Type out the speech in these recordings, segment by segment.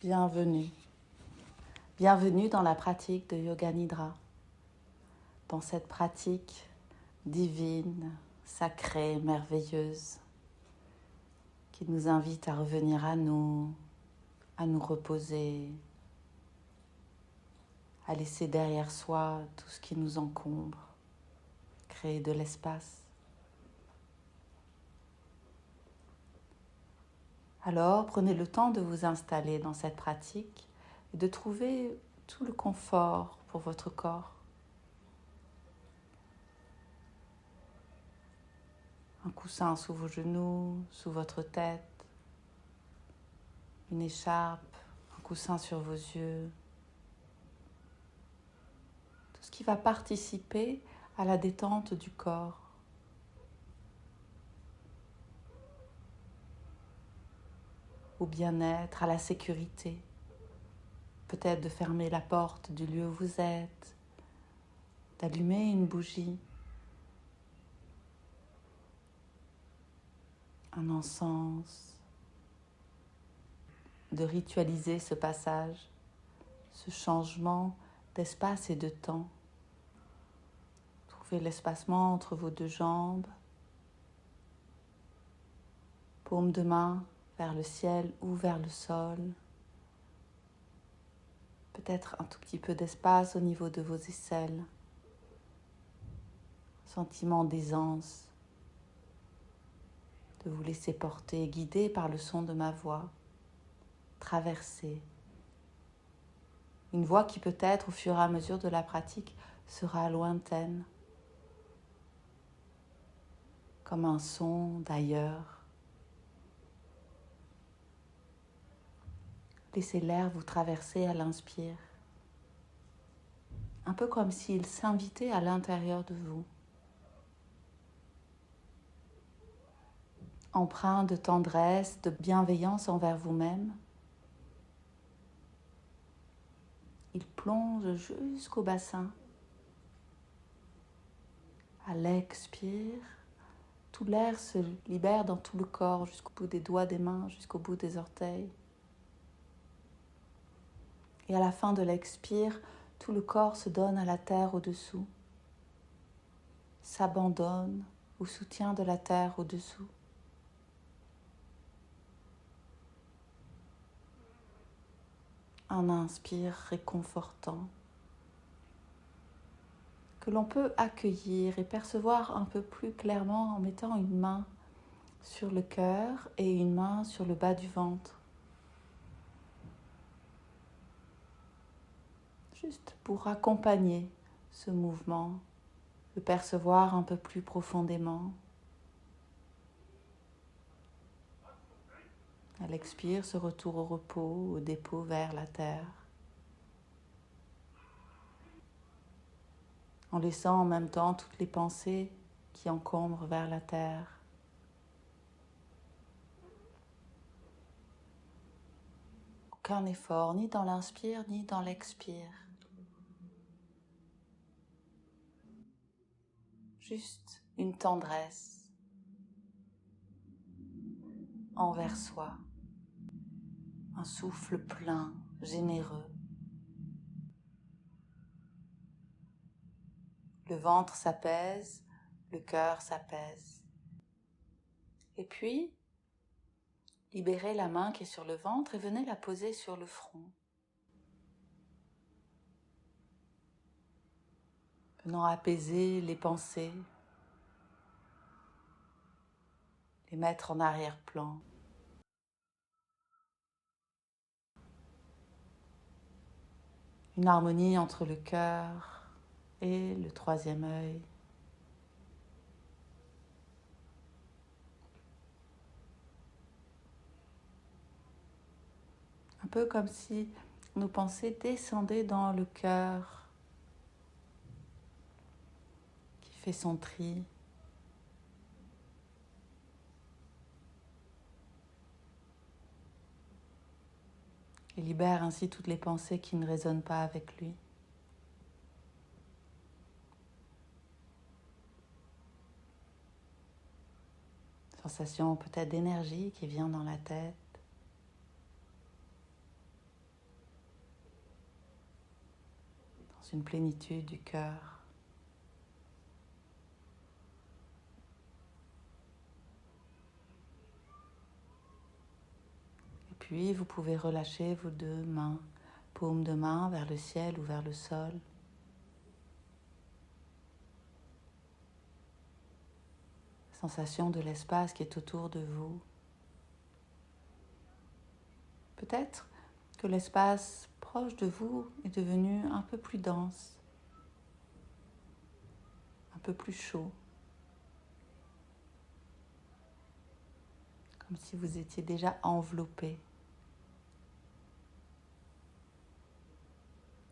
Bienvenue. Bienvenue dans la pratique de Yoga Nidra, dans cette pratique divine, sacrée, merveilleuse, qui nous invite à revenir à nous reposer, à laisser derrière soi tout ce qui nous encombre, créer de l'espace. Alors, prenez le temps de vous installer dans cette pratique et de trouver tout le confort pour votre corps. Un coussin sous vos genoux, sous votre tête, une écharpe, un coussin sur vos yeux. Tout ce qui va participer à la détente du corps. Au bien-être, à la sécurité. Peut-être de fermer la porte du lieu où vous êtes, d'allumer une bougie, un encens, de ritualiser ce passage, ce changement d'espace et de temps. Trouvez l'espacement entre vos deux jambes, paume de main vers le ciel ou vers le sol. Peut-être un tout petit peu d'espace au niveau de vos aisselles. Sentiment d'aisance, de vous laisser porter, guider par le son de ma voix, traverser. Une voix qui peut-être, au fur et à mesure de la pratique, sera lointaine, comme un son d'ailleurs. Laissez l'air vous traverser à l'inspire, un peu comme s'il s'invitait à l'intérieur de vous. Empreint de tendresse, de bienveillance envers vous-même. Il plonge jusqu'au bassin. À l'expire, tout l'air se libère dans tout le corps, jusqu'au bout des doigts des mains, jusqu'au bout des orteils. Et à la fin de l'expire, tout le corps se donne à la terre au-dessous, s'abandonne au soutien de la terre au-dessous. Un inspire réconfortant que l'on peut accueillir et percevoir un peu plus clairement en mettant une main sur le cœur et une main sur le bas du ventre. Juste pour accompagner ce mouvement, le percevoir un peu plus profondément. À l'expire, ce retour au repos, au dépôt vers la terre. En laissant en même temps toutes les pensées qui encombrent vers la terre. Aucun effort, ni dans l'inspire, ni dans l'expire. Juste une tendresse envers soi. Un souffle plein, généreux. Le ventre s'apaise, le cœur s'apaise. Et puis, libérez la main qui est sur le ventre et venez la poser sur le front. Venant apaiser les pensées, les mettre en arrière-plan. Une harmonie entre le cœur et le troisième œil. Un peu comme si nos pensées descendaient dans le cœur qui fait son tri. Et libère ainsi toutes les pensées qui ne résonnent pas avec lui. Sensation peut-être d'énergie qui vient dans la tête. une plénitude du cœur. Et puis vous pouvez relâcher vos deux mains, paume de main vers le ciel ou vers le sol. Sensation de l'espace qui est autour de vous. Peut-être que l'espace proche de vous est devenu un peu plus dense, un peu plus chaud, comme si vous étiez déjà enveloppé,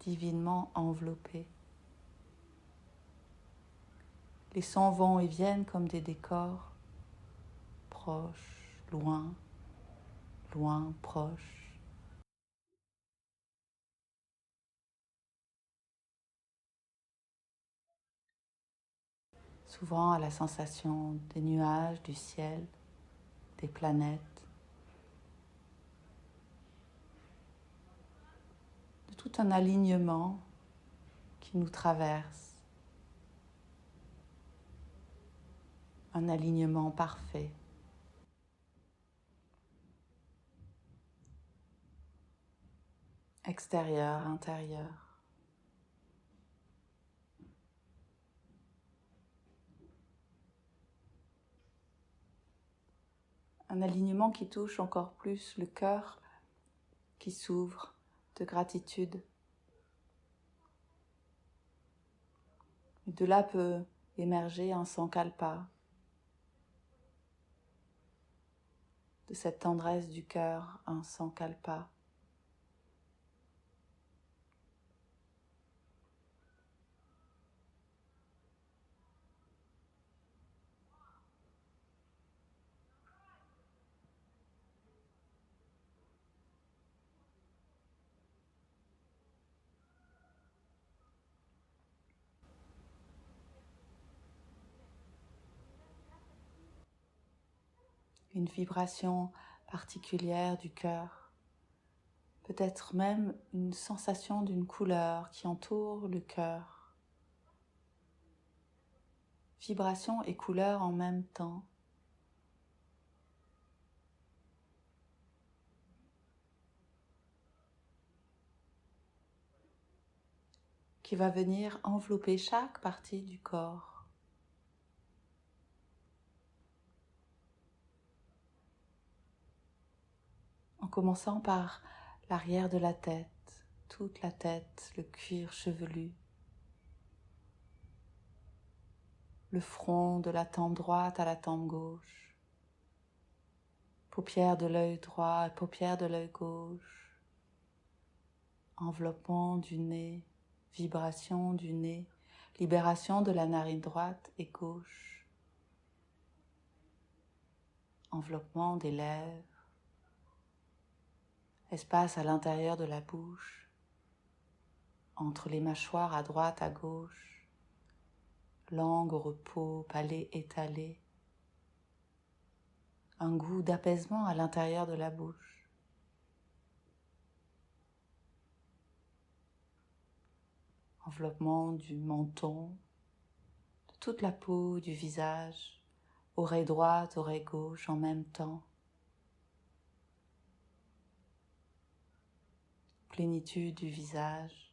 divinement enveloppé. Les sons vont et viennent comme des décors, proches, loin, loin, proches. Souvent à la sensation des nuages, du ciel, des planètes, de tout un alignement qui nous traverse, un alignement parfait. Extérieur, intérieur. Un alignement qui touche encore plus le cœur qui s'ouvre de gratitude. Et de là peut émerger un sankalpa, de cette tendresse du cœur, un sankalpa. Une vibration particulière du cœur, peut-être même une sensation d'une couleur qui entoure le cœur. Vibration et couleur en même temps. Qui va venir envelopper chaque partie du corps. En commençant par l'arrière de la tête, toute la tête, le cuir chevelu, le front de la tempe droite à la tempe gauche, paupières de l'œil droit et paupières de l'œil gauche, enveloppement du nez, vibration du nez, libération de la narine droite et gauche, enveloppement des lèvres, espace à l'intérieur de la bouche, entre les mâchoires à droite, à gauche, langue au repos, palais étalé, un goût d'apaisement à l'intérieur de la bouche. Enveloppement du menton, de toute la peau, du visage, oreille droite, oreille gauche en même temps. Plénitude du visage,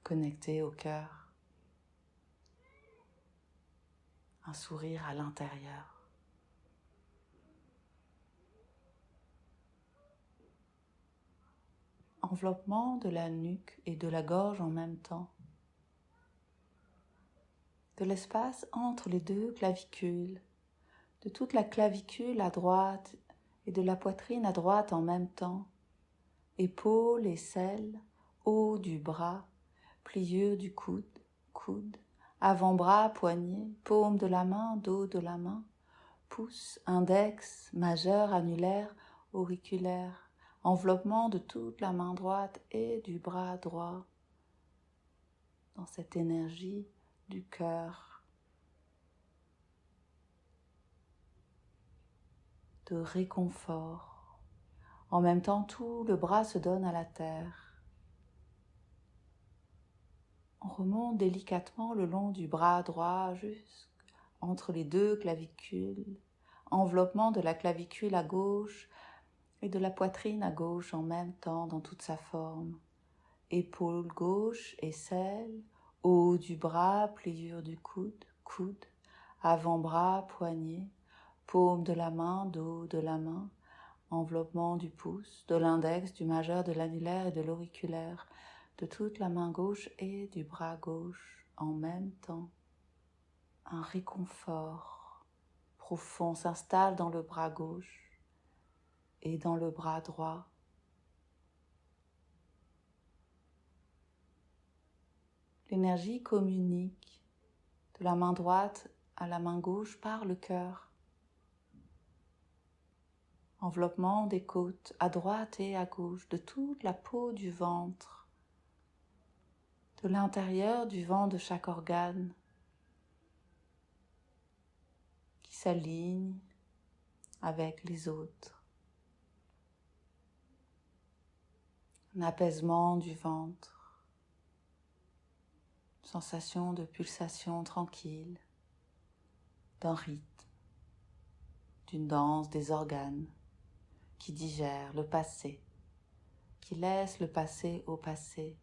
connecté au cœur. Un sourire à l'intérieur. Enveloppement de la nuque et de la gorge en même temps. De l'espace entre les deux clavicules, de toute la clavicule à droite et de la poitrine à droite en même temps. Épaules, aisselles, haut du bras, pliure du coude, avant-bras, poignet, paume de la main, dos de la main, pouce, index, majeur, annulaire, auriculaire, enveloppement de toute la main droite et du bras droit, dans cette énergie du cœur, de réconfort. En même temps, tout le bras se donne à la terre. On remonte délicatement le long du bras droit jusqu'entre les deux clavicules, enveloppement de la clavicule à gauche et de la poitrine à gauche en même temps dans toute sa forme. Épaule gauche, aisselle, haut du bras, pliure du coude, coude, avant-bras, poignet, paume de la main, dos de la main, enveloppement du pouce, de l'index, du majeur, de l'annulaire et de l'auriculaire, de toute la main gauche et du bras gauche en même temps. Un réconfort profond s'installe dans le bras gauche et dans le bras droit. L'énergie communique de la main droite à la main gauche par le cœur. Enveloppement des côtes à droite et à gauche, de toute la peau du ventre, de l'intérieur du vent de chaque organe qui s'aligne avec les autres. Un apaisement du ventre, sensation de pulsation tranquille, d'un rythme, d'une danse des organes qui digère le passé, qui laisse le passé au passé,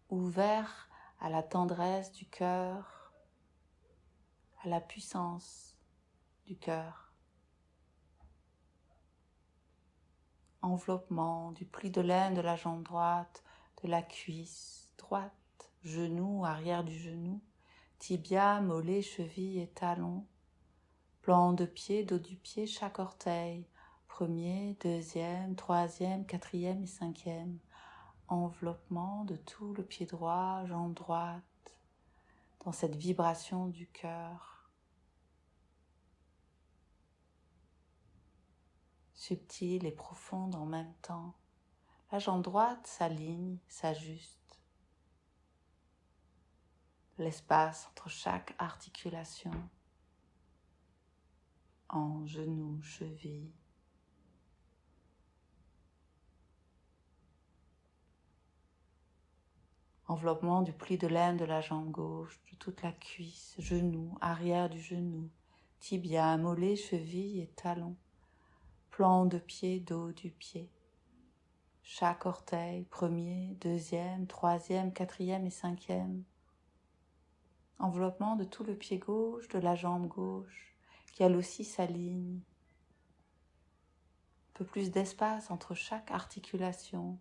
ouvert à la tendresse du cœur, à la puissance du cœur. Enveloppement du pli de laine de la jambe droite, de la cuisse droite, genou, arrière du genou, tibia, mollet, cheville et talon, plan de pied, dos du pied, chaque orteil, premier, deuxième, troisième, quatrième et cinquième, enveloppement de tout le pied droit, jambe droite, dans cette vibration du cœur, subtile et profonde en même temps. La jambe droite s'aligne, s'ajuste. L'espace entre chaque articulation, en genou, cheville. Enveloppement du pli de laine de la jambe gauche, de toute la cuisse, genou, arrière du genou, tibia, mollet, cheville et talon, plan de pied, dos du pied. Chaque orteil, premier, deuxième, troisième, quatrième et cinquième. Enveloppement de tout le pied gauche, de la jambe gauche, qui elle aussi s'aligne. Un peu plus d'espace entre chaque articulation,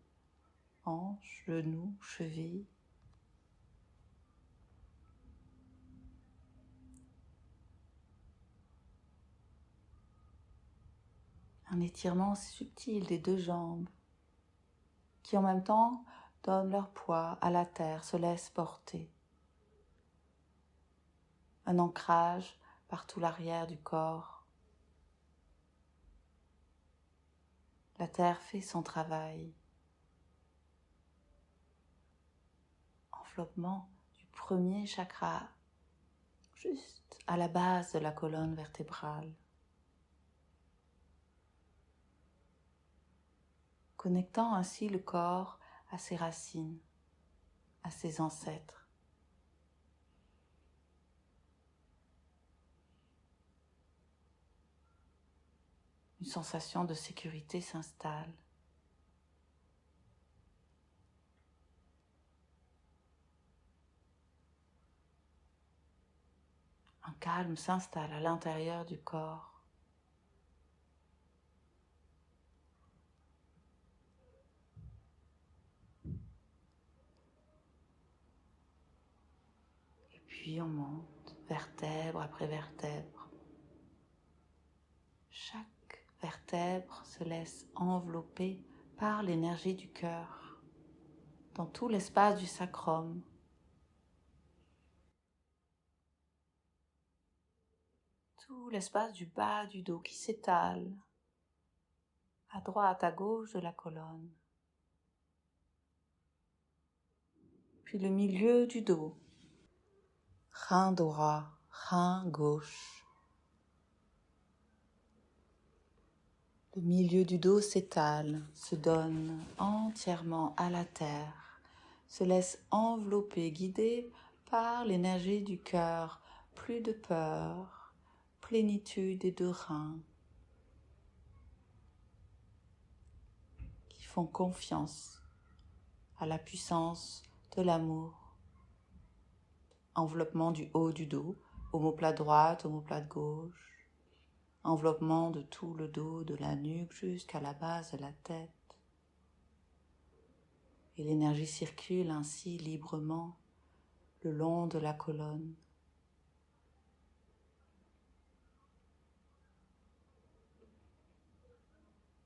hanche, genou, cheville. Un étirement subtil des deux jambes, qui en même temps donnent leur poids à la terre, se laissent porter. Un ancrage par tout l'arrière du corps. La terre fait son travail. Enveloppement du premier chakra, juste à la base de la colonne vertébrale. Connectant ainsi le corps à ses racines, à ses ancêtres. Une sensation de sécurité s'installe. Un calme s'installe à l'intérieur du corps. Et puis on monte, vertèbre après vertèbre. Chaque vertèbre se laisse envelopper par l'énergie du cœur, dans tout l'espace du sacrum. Tout l'espace du bas du dos qui s'étale, à droite, à gauche de la colonne. Puis le milieu du dos, rein droit, rein gauche. Le milieu du dos s'étale, se donne entièrement à la terre, se laisse envelopper, guidé par l'énergie du cœur. Plus de peur, plénitude et de rein qui font confiance à la puissance de l'amour. Enveloppement du haut du dos, omoplate droite, omoplate gauche. Enveloppement de tout le dos, de la nuque jusqu'à la base de la tête. Et l'énergie circule ainsi librement le long de la colonne.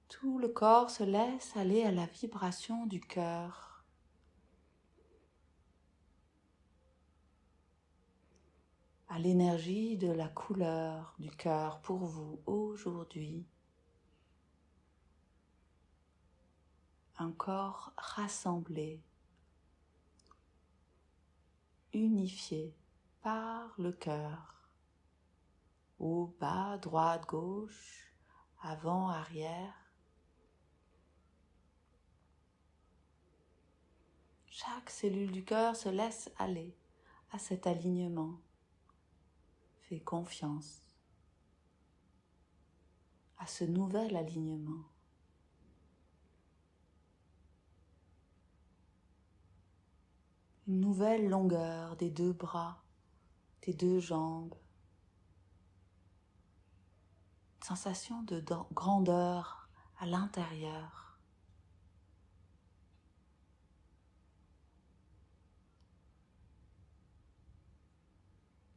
Tout le corps se laisse aller à la vibration du cœur. À l'énergie de la couleur du cœur pour vous aujourd'hui. Un corps rassemblé, unifié par le cœur. Haut, bas, droite, gauche, avant, arrière. Chaque cellule du cœur se laisse aller à cet alignement. Fais confiance à ce nouvel alignement. Une nouvelle longueur des deux bras, des deux jambes. Une sensation de grandeur à l'intérieur.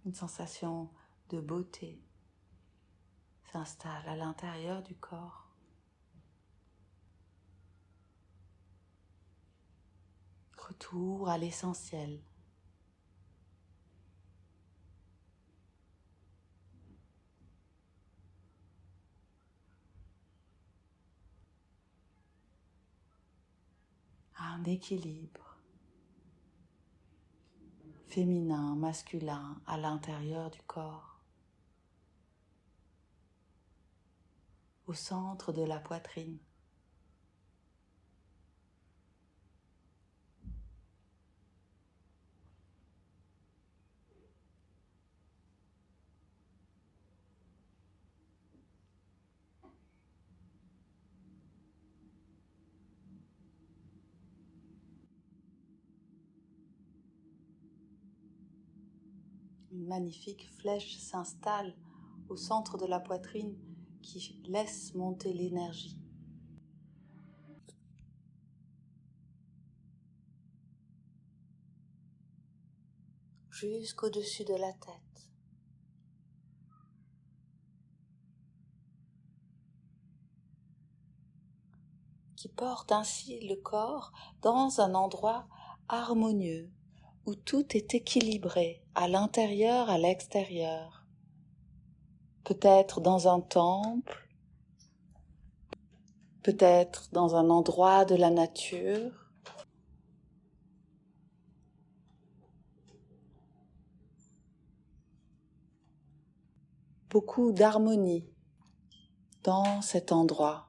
Une sensation de beauté s'installe à l'intérieur du corps. Retour à l'essentiel. Un équilibre féminin, masculin à l'intérieur du corps. Au centre de la poitrine. Une magnifique flèche s'installe au centre de la poitrine qui laisse monter l'énergie. Jusqu'au-dessus de la tête. Qui porte ainsi le corps dans un endroit harmonieux où tout est équilibré à l'intérieur, à l'extérieur. Peut-être dans un temple, peut-être dans un endroit de la nature. Beaucoup d'harmonie dans cet endroit.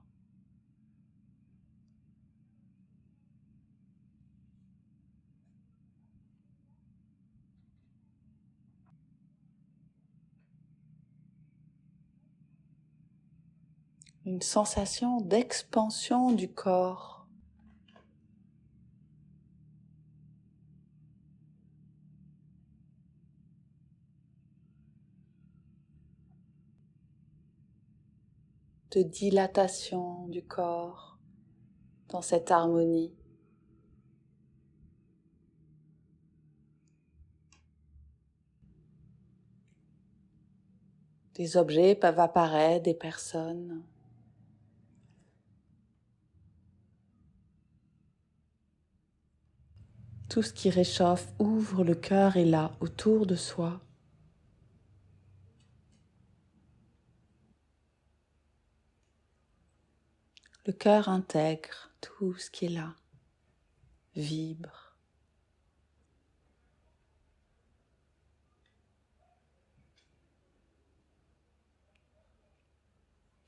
Une sensation d'expansion du corps. De dilatation du corps dans cette harmonie. Des objets peuvent apparaître, des personnes. Tout ce qui réchauffe ouvre le cœur est là, autour de soi. Le cœur intègre tout ce qui est là, vibre.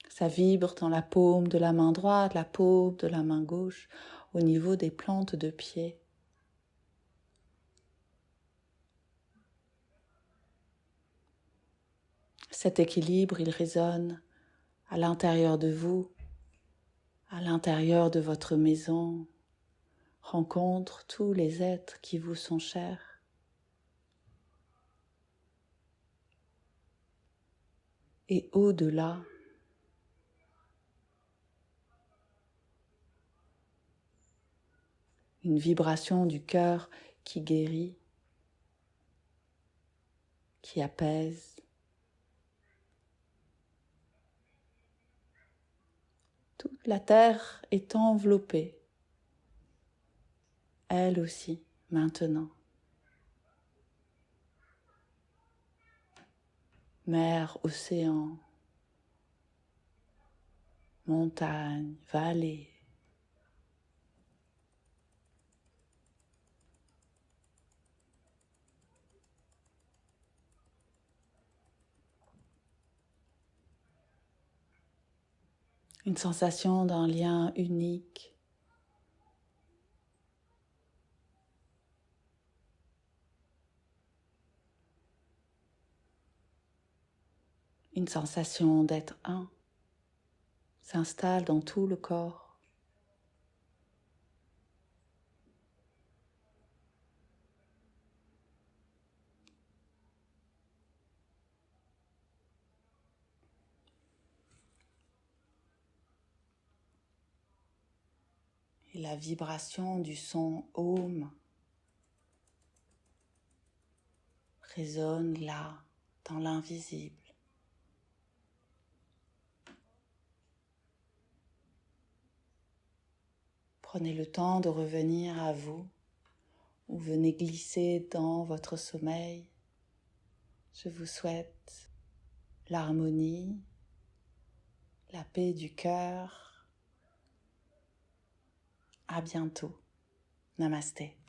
Ça vibre dans la paume de la main droite, la paume de la main gauche, au niveau des plantes de pied. Cet équilibre, il résonne à l'intérieur de vous, à l'intérieur de votre maison, rencontre tous les êtres qui vous sont chers. Et au-delà, une vibration du cœur qui guérit, qui apaise. Toute la terre est enveloppée, elle aussi, maintenant. Mer, océan, montagne, vallée. Une sensation d'un lien unique. Une sensation d'être un s'installe dans tout le corps. Et la vibration du son Om résonne là, dans l'invisible. Prenez le temps de revenir à vous, ou venez glisser dans votre sommeil. Je vous souhaite l'harmonie, la paix du cœur. À bientôt. Namasté.